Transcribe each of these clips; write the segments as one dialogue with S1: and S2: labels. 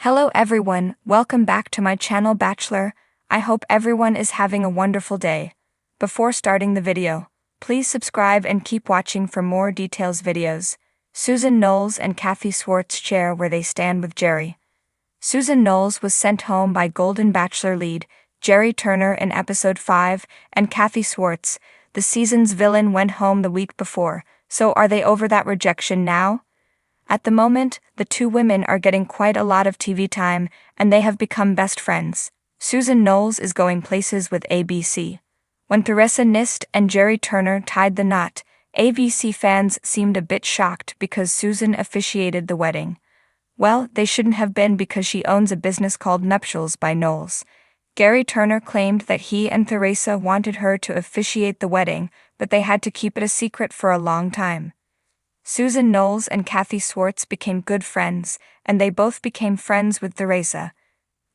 S1: Hello everyone, welcome back to my channel Bachelor. I hope everyone is having a wonderful day. Before starting the video, please subscribe and keep watching for more details videos. Susan Noles and Kathy Swarts share where they stand with Gerry. Susan Noles was sent home by Golden Bachelor lead Gerry Turner in episode 5, and Kathy Swarts, the season's villain, went home the week before. So are they over that rejection now? At the moment, the two women are getting quite a lot of TV time, and they have become best friends. Susan Noles is going places with ABC. When Theresa Nist and Gerry Turner tied the knot, ABC fans seemed a bit shocked because Susan officiated the wedding. Well, they shouldn't have been, because she owns a business called Nuptials by Noles. Gerry Turner claimed that he and Theresa wanted her to officiate the wedding, but they had to keep it a secret for a long time. Susan Noles and Kathy Swarts became good friends, and they both became friends with Theresa.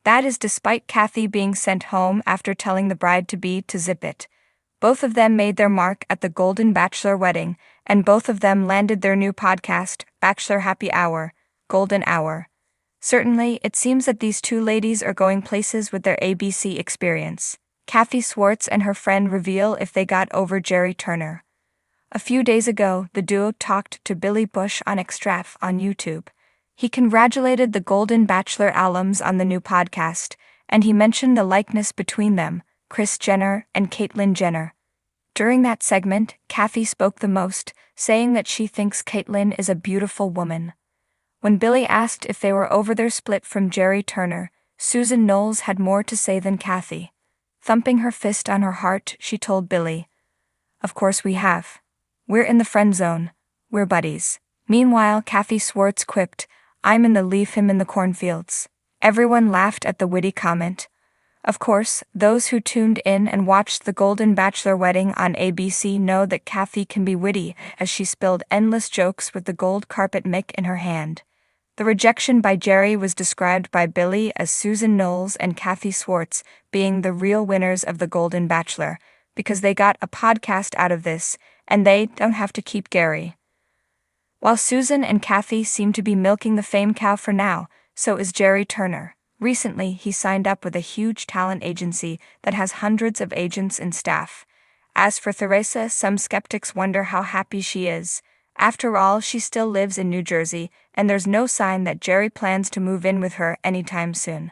S1: That is despite Kathy being sent home after telling the bride-to-be to zip it. Both of them made their mark at the Golden Bachelor wedding, and both of them landed their new podcast, Bachelor Happy Hour, Golden Hour. Certainly, it seems that these two ladies are going places with their ABC experience. Kathy Swarts and her friend reveal if they got over Gerry Turner. A few days ago, the duo talked to Billy Bush on Extraf on YouTube. He congratulated the Golden Bachelor alums on the new podcast, and he mentioned the likeness between them, Kris Jenner and Caitlyn Jenner. During that segment, Kathy spoke the most, saying that she thinks Caitlyn is a beautiful woman. When Billy asked if they were over their split from Gerry Turner, Susan Noles had more to say than Kathy. Thumping her fist on her heart, she told Billy, "Of course we have. We're in the friend zone. We're buddies." Meanwhile, Kathy Swarts quipped, "I'm in the leave him in the cornfields." Everyone laughed at the witty comment. Of course, those who tuned in and watched the Golden Bachelor wedding on ABC know that Kathy can be witty, as she spilled endless jokes with the gold carpet mic in her hand. The rejection by Gerry was described by Billy as Susan Noles and Kathy Swarts being the real winners of the Golden Bachelor, because they got a podcast out of this, and they don't have to keep Gerry. While Susan and Kathy seem to be milking the fame cow for now, so is Gerry Turner. Recently, he signed up with a huge talent agency that has hundreds of agents and staff. As for Theresa, some skeptics wonder how happy she is. After all, she still lives in New Jersey, and there's no sign that Gerry plans to move in with her anytime soon.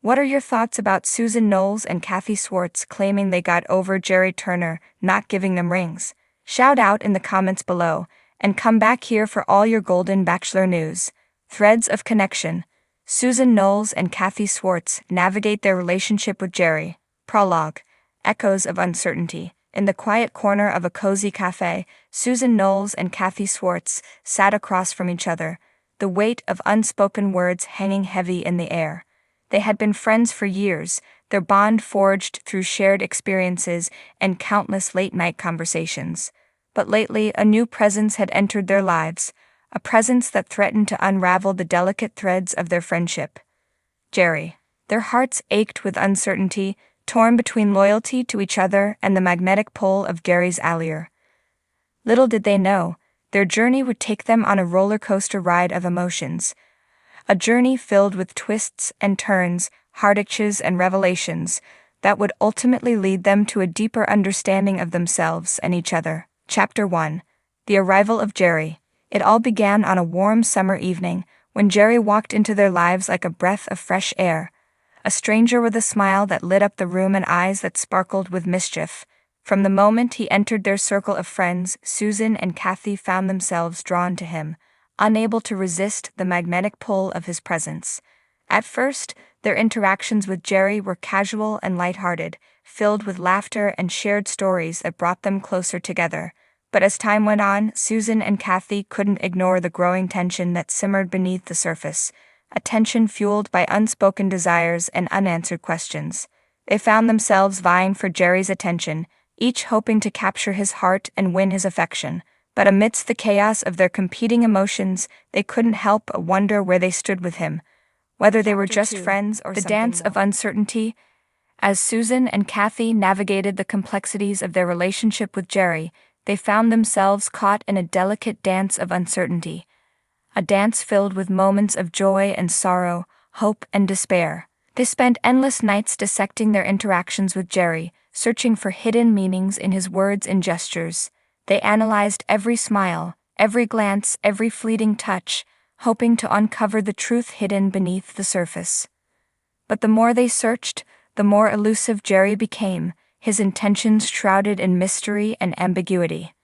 S1: What are your thoughts about Susan Noles and Kathy Swarts claiming they got over Gerry Turner not giving them rings? Shout out in the comments below, and come back here for all your Golden Bachelor news. Threads of connection. Susan Noles and Kathy Swarts navigate their relationship with Gerry. Prologue. Echoes of uncertainty. In the quiet corner of a cozy cafe, Susan Noles and Kathy Swarts sat across from each other, the weight of unspoken words hanging heavy in the air. They had been friends for years, their bond forged through shared experiences and countless late-night conversations. But lately, a new presence had entered their lives, a presence that threatened to unravel the delicate threads of their friendship. Gerry. Their hearts ached with uncertainty, torn between loyalty to each other and the magnetic pull of Gerry's allure. Little did they know, their journey would take them on a roller coaster ride of emotions. A journey filled with twists and turns, heartaches and revelations, that would ultimately lead them to a deeper understanding of themselves and each other. Chapter 1. The Arrival of Gerry. It all began on a warm summer evening, when Gerry walked into their lives like a breath of fresh air. A stranger with a smile that lit up the room and eyes that sparkled with mischief. From the moment he entered their circle of friends, Susan and Kathy found themselves drawn to him, unable to resist the magnetic pull of his presence. At first, their interactions with Gerry were casual and lighthearted, filled with laughter and shared stories that brought them closer together. But as time went on, Susan and Kathy couldn't ignore the growing tension that simmered beneath the surface, a tension fueled by unspoken desires and unanswered questions. They found themselves vying for Gerry's attention, each hoping to capture his heart and win his affection. But amidst the chaos of their competing emotions, they couldn't help but wonder where they stood with him, whether they were just friends or something more. The dance of uncertainty. As Susan and Kathy navigated the complexities of their relationship with Gerry, they found themselves caught in a delicate dance of uncertainty. A dance filled with moments of joy and sorrow, hope, and despair. They spent endless nights dissecting their interactions with Gerry, searching for hidden meanings in his words and gestures. They analyzed every smile, every glance, every fleeting touch, hoping to uncover the truth hidden beneath the surface. But the more they searched, the more elusive Gerry became, his intentions shrouded in mystery and ambiguity.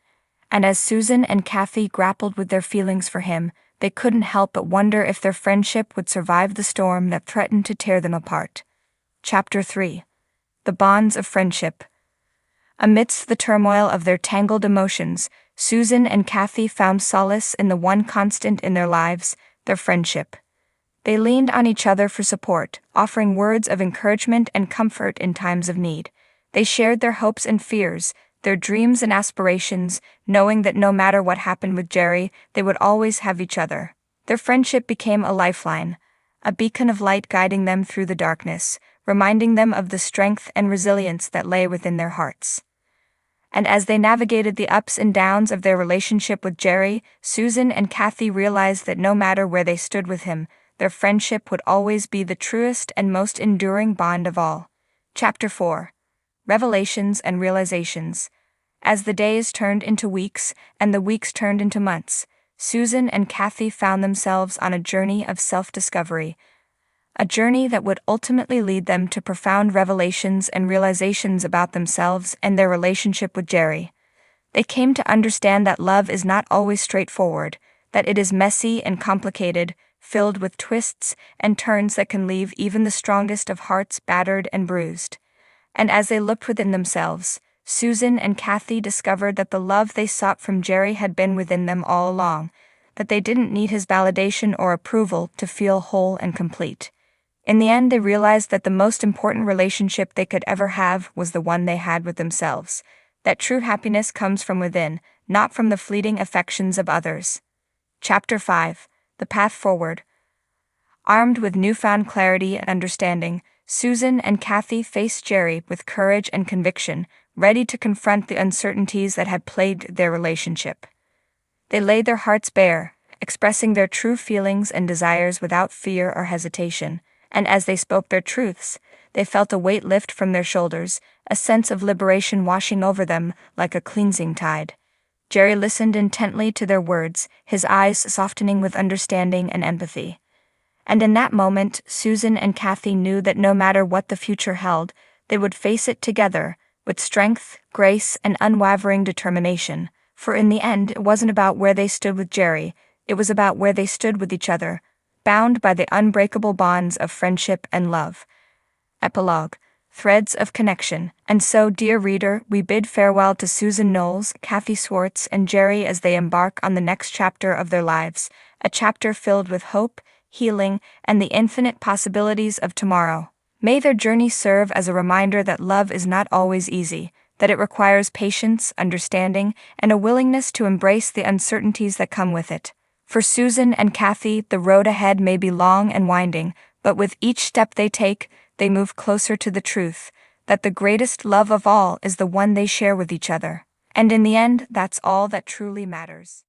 S1: And as Susan and Kathy grappled with their feelings for him, they couldn't help but wonder if their friendship would survive the storm that threatened to tear them apart. Chapter 3. The Bonds of Friendship. Amidst the turmoil of their tangled emotions, Susan and Kathy found solace in the one constant in their lives, their friendship. They leaned on each other for support, offering words of encouragement and comfort in times of need. They shared their hopes and fears, their dreams and aspirations, knowing that no matter what happened with Gerry, they would always have each other. Their friendship became a lifeline, a beacon of light guiding them through the darkness, reminding them of the strength and resilience that lay within their hearts. And as they navigated the ups and downs of their relationship with Gerry, Susan and Kathy realized that no matter where they stood with him, their friendship would always be the truest and most enduring bond of all. Chapter 4. Revelations and Realizations. As the days turned into weeks, and the weeks turned into months, Susan and Kathy found themselves on a journey of self-discovery, a journey that would ultimately lead them to profound revelations and realizations about themselves and their relationship with Gerry. They came to understand that love is not always straightforward, that it is messy and complicated, filled with twists and turns that can leave even the strongest of hearts battered and bruised. And as they looked within themselves, Susan and Kathy discovered that the love they sought from Gerry had been within them all along, that they didn't need his validation or approval to feel whole and complete. In the end, they realized that the most important relationship they could ever have was the one they had with themselves, that true happiness comes from within, not from the fleeting affections of others. Chapter 5. The Path Forward. Armed with newfound clarity and understanding, Susan and Kathy faced Gerry with courage and conviction, ready to confront the uncertainties that had plagued their relationship. They laid their hearts bare, expressing their true feelings and desires without fear or hesitation, and as they spoke their truths, they felt a weight lift from their shoulders, a sense of liberation washing over them like a cleansing tide. Gerry listened intently to their words, his eyes softening with understanding and empathy. And in that moment, Susan and Kathy knew that no matter what the future held, they would face it together, with strength, grace, and unwavering determination. For in the end, it wasn't about where they stood with Gerry, it was about where they stood with each other, bound by the unbreakable bonds of friendship and love. Epilogue. Threads of Connection. And so, dear reader, we bid farewell to Susan Noles, Kathy Swarts, and Gerry as they embark on the next chapter of their lives, a chapter filled with hope, healing, and the infinite possibilities of tomorrow. May their journey serve as a reminder that love is not always easy, that it requires patience, understanding, and a willingness to embrace the uncertainties that come with it. For Susan and Kathy, the road ahead may be long and winding, but with each step they take, they move closer to the truth, that the greatest love of all is the one they share with each other. And in the end, that's all that truly matters.